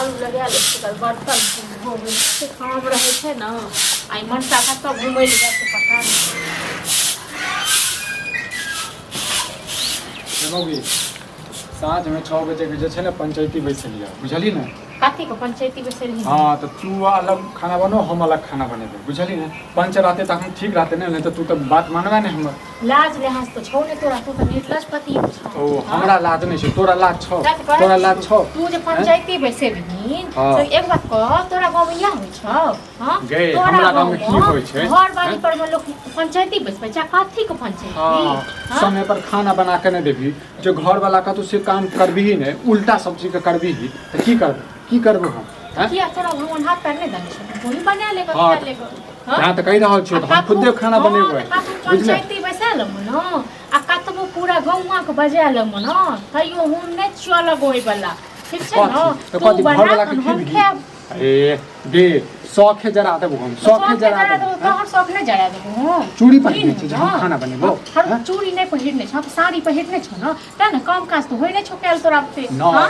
झाड़ू लगा ले तकर बर्तन हो गेल से काम रहे छै न आई मन साथा सब घुमै ले जाते पता नहीं साँझ में 6 बजे के जे छै ने पंचायती बैसलिया बुझली ना काथी को पंचायती बैसली हाँ तो तू अलग खाना बनो हम अलग खाना बनेबे बुझली ना पंच रहते तो हम ठीक रहते नहीं तो तू तो बात मानबा नहीं हमर लाज लिहाज तो छौ ने तोरा तू तो निर्लज पति ओ हमरा लाज नहीं छै तोरा लाज छौ तोरा लाज छौ तू जे पंचायती बैसेबही तो एक बात कह तोरा गांव में या होय छौ हां गे हमरा गांव में की होय छै घर बाड़ी पर में लोग पंचायती बैसबे जा काथी को पंचायती समय पर खाना बना के नहीं देबी जो घर वाला का तू से काम करबी ही नहीं उल्टा सब चीज के करबी ही तो की करबो हम किया तोरा भगवान हाथ पैर नहीं दने छै तू ही बना लेगा क्या लेगा हां तो कहि रहल छियो तो हम खुदे खाना बनेबै पंचायती बैसल न आ कतबो पूरा गौवा के बजाल न तइयो हम नहीं चलग होय वाला ठीक छै न तो कथि घर वाला के खिबी ए दे शौक है जरा देबो हम शौक है जरा देबो तोहर शौक नहीं जरा देबो चूड़ी पहिरने छै हम खाना बनेबो हर चूड़ी नहीं पहिरने छ साड़ी पहिरने छ न त न काम काज तो होय नहीं छ कैल तोरा पे हां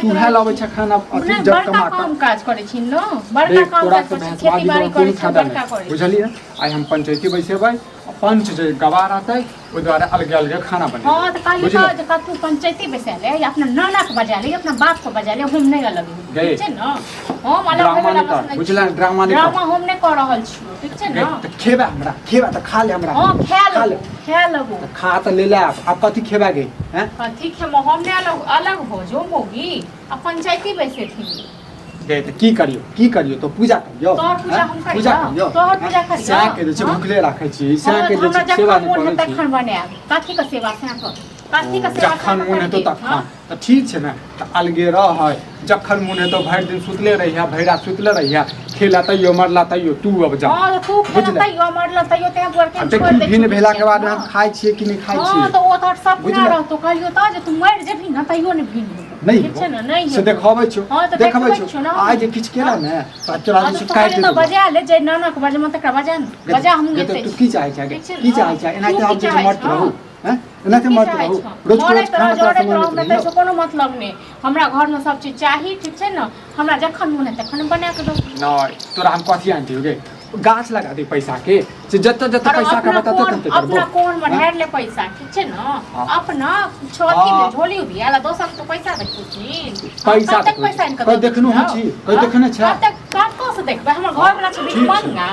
तू है लाबै छ खाना अथि जब बड़का काम काज करे छी न बड़का काम काज करे खेती बाड़ी करे छी बड़का करे बुझलिए आई हम पंचायती बैसेबै पंच जे गवार आतै ओ द्वारा अलग अलग खाना बने हां त काली का तू पंचायती बैसेले या अपना नाना के बजा ले अपना बाप के बजा ले हम नहीं अलग ठीक छै न हम अलग बुझला ड्रामा हम नहीं कर रहल छी ठीक छै न त खेबा त खा ले हमरा हां खा लेबो खा त ले ले अब कथि खेबा गे हैं कथि खेम हम नहीं अलग हो जो मोगी अब पंचायती बैसे थी गए तो की करियो तो पूजा करियो पूजा करियो तोहर पूजा करियो सा के जे भुखले राखै छी सा के जे सेवा नहीं करै छी तखन बनाएब काथी के सेवा सा कर काथी के सेवा जखन मन हेतौ तखन त ठीक छै ना त अलगे रह है जखन मन हेतौ भरि दिन सुतले रहिया भैरा सुतले रहिया खेला तइयो मरला तइयो तू अब जा हां तू खेला तइयो मरला तइयो ते पर के छोड़ दे भिन भेला के बाद हम खाइ छिए कि नहीं खाइ छिए हां तो ओ तोहर सपना रहतो कहलियो त जे तू मर जेबी ना तइयो नहीं भिन नहीं छै ना नहीं से देखाबै छौ देखाबै छौ आइ जे किछ केला ने तोरा जे काट दे तो बजा ले जे नाना के बजा मत बजा बजा हम लेते तू की चाहै छै की चाहै छै एना ते हम जे मत रहू हैं एना ते मत रहू रोज खाना में तो कोनो मतलब नहीं हमरा घर में सब चीज चाहिए ठीक छै ना हमरा जखन मन है तखन बना के दो नहीं तोरा हम कथि आनती होगे गाछ लगा दे पैसा के से जत्ता पैसा का बता तते अपना कोन बढ़ार ले पैसा ठीक छै ना अपना छोटी में झोली उबियाला दोसर तो पैसा देखू छी पैसा कोई देखनु छी कोई देखने छै काको से देखबे हमर घर वाला छै भीख मांगा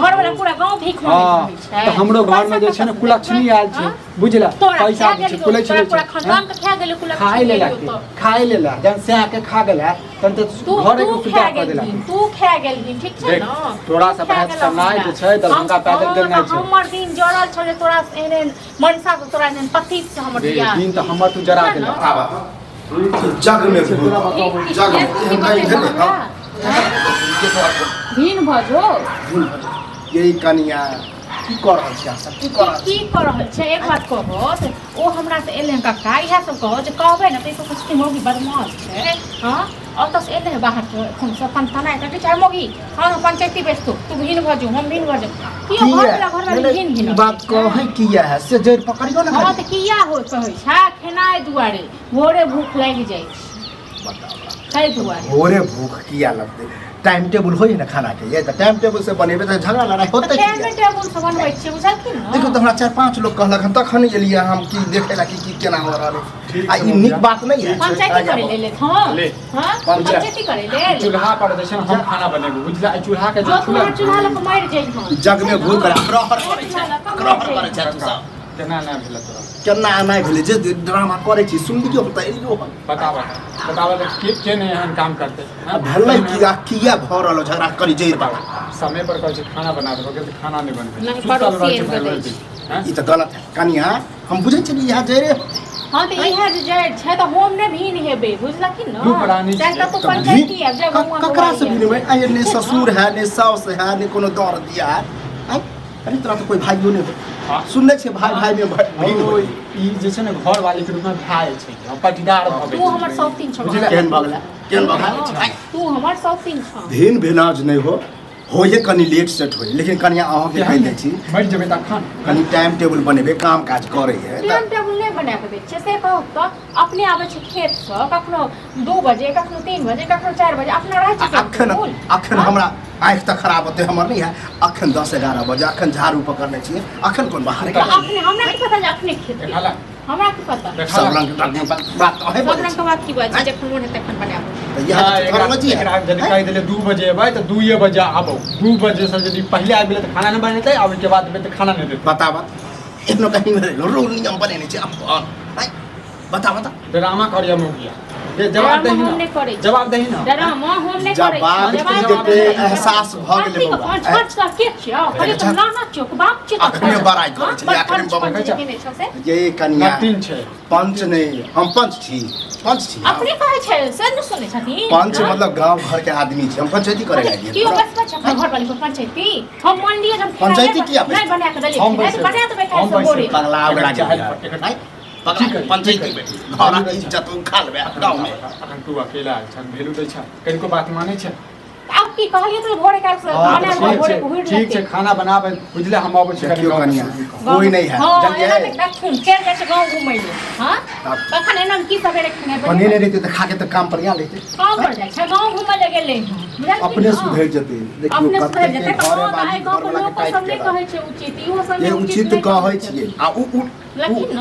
घर वाला पूरा गांव भीख मांगे छै तो हमरो घर में जे छै ना कुलक्षणी आयल छै बुझला पैसा छै कुलक्षणी पूरा खानदान के खा गेले कुलक्षणी खाइ लेला जन से आके खा गेला तन तो घरे के सुधा कर देला तू खा गेलही ठीक छै ना तोरा सब बात सुनाइ जे छै दरभंगा पैदल देना छै हमर दिन जड़ल छै तोरा एने मनसा के तोरा एने पति से हमर दिया दिन तो हमर तू जरा देला जग में जग हम कहीं भेले दिन भजो यही कनिया की कर रहल छै सब की कर रहल छै एक बात कहो ओ हमरा से एले काका इहा सब कहो जे कहबे न त कुछ मोगी बदमाश छै हां और तो एले बाहर से सब पंतना है कि चाहे मोगी हां पंचायती बेचतो तू भिन भजो हम भिन भजो की घर वाला भिन बात कहे किया है से जड़ पकड़ियो ना हां त किया हो कहै छै खेनाय दुआरे भोरे भूख लाग जाय छै दुआरे भोरे भूख किया लगते टाइम टेबल होई ना खाना के ये त टाइम टेबल से बनेबे त झगड़ा लड़ाई होते टाइम टेबल से बनबै छै बुझल की न देखो तो हमरा 4-5 लोग कहलक हम तखन एलिया हम की देखेला की केना हो रहल आ ई निक बात नहीं है पंचायती करे ले हां हां पंचायती करे ले चूल्हा पर जैसे हम खाना बनेबे बुझला चूल्हा के जो चूल्हा ल मार जाई हम जग में भूख रहर करे छै तू सब केना ना भेल तोरा केना नहीं भेले जे ड्रामा करे छी सुन लियो त एलियो बतावा के ने एहन काम करते भले किया भ रहल झगड़ा करी जइर बाबा समय पर कहै छै खाना बना देबो के खाना नहीं बनबे नहीं पड़ोसी ई त गलत है कनिया हम बुझै छी यहां जइरे हां त इहा जे जाय छै त होम ने भी नहीं हेबे बुझला की न चाहे त तू पंचायती है जब हम ककरा से भी नहीं आए ने ससुर है ने सास है ने कोनो दर दिया है अरे तोरा तो कोई भाइयो नहीं सुनले छे भाई में भाई ई जे छै ने घर वाली के रूप में भाई छै हम पटीदार भबे तू हमर सब तीन छ केहन बगला तू हमर सब तीन छ भिन भेनाज नहीं हो होइए कनी लेट सेट होइए लेकिन कनिया अहाँ के कहि दै छी मरि जेबै तखन कनी टाइम टेबल बनेबे काम काज करे है टाइम टेबल नहीं बना के दै छै से कहू तो अपने आबै छै खेत से कखनो 2 बजे कखनो 3 बजे कखनो 4 बजे अपना रहै छै अखन हमरा आँख तऽ खराब होते हमर नहीं है अखन 10-11 बजे अखन झाड़ू पकड़ने छियै अखन कोन बाहर अपने हमरा की पता जे अपने खेत हमरा की पता सब रंग बात है सब रंग के बात की बात छै जखन मोन हेतै तखन बनाबो यह टेक्नोलॉजी है एकरा यदि कहि देले 2 बजे एबै तऽ 2 बजे आबो 2 बजे से यदि पहले आबि गेलै तऽ खाना नहि बनेतै आबै के बाद तऽ खाना नहि देतै बताबा एनो कहीं रूल नियम बनेने छै बता ड्रामा करिया मौगिया जवाब दही ना जवाब दही ना ड्रामा हम नहीं करै जवाब पे एहसास भ गेलै बाबा पांच का के छियो खाली तो नाना चोक बाप छै अखने बड़ाई करै छै आखिर बाबा छै ये कन्या तीन छै पंच नहीं हम पंच छी अपने कहै छै से न सुनै छथिन पंच मतलब गांव घर के आदमी छै हम पंचायती करे लागी की बस बच्चा घर वाली को पंचायती हम मान लियो जब पंचायती किया नहीं बना के देली नहीं बना तो बैठा से बोरे पगला उगला जाए पंचायती बैठी घर की इज्जत खा लेबे गांव में अखन तू अकेला छन भेलू दै छ कनिको बात मानै छै अब की कहलिए तो भोरे काल से खाना भोरे भोर ठीक छै खाना बनाबे बुझले हम आबै छी देखियो कन्या कोई नहीं है जल्दी है देखथुन फेर जाइ छै गांव घुमै ले हां तखन एना की सवेरे खेने बने नहीं रहते तो खा के तो काम पर या लेते काम पर जाइ छै गांव घुमै ले गेलै अपने सुधर जते अपने देखियो सुधर जते घर आइ गांव के लोग सब नहीं कहै छै उचित इहो सब ये उचित कहै छियै आ उ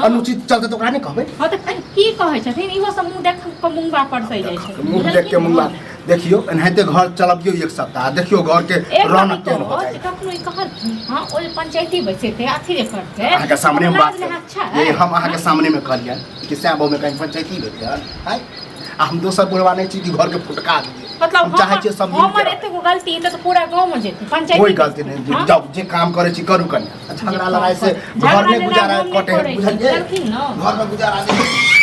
अनुचित चलते तो ओकरा नहीं कहबै हां त की कहै छथिन इहो सब मुंह देख के मुंगबा परसै जाइ छै मुंह देख के मुंगबा देखियो एनाहिते घर चलबियो एक सप्ताह देखियो घर के रौनक केहन हो जाए कखनो ई कहत हां ओइ पंचायती बैसेते अथी रे करते अहाँ के सामने में बात ये हम अहाँ के सामने में कहलियन कि सैबो में कहीं पंचायती बैठियन है आ हम दोसर बुढ़वा नहीं छी कि घर के फुटका दिए मतलब चाहे छियै सब हमर एते गलती है तो पूरा गांव में जेते पंचायती कोई गलती नहीं जाओ जे काम करे छी करू कन्या झगड़ा लड़ाई से घर में गुजारा कटे बुझलिए घर में गुजारा नहीं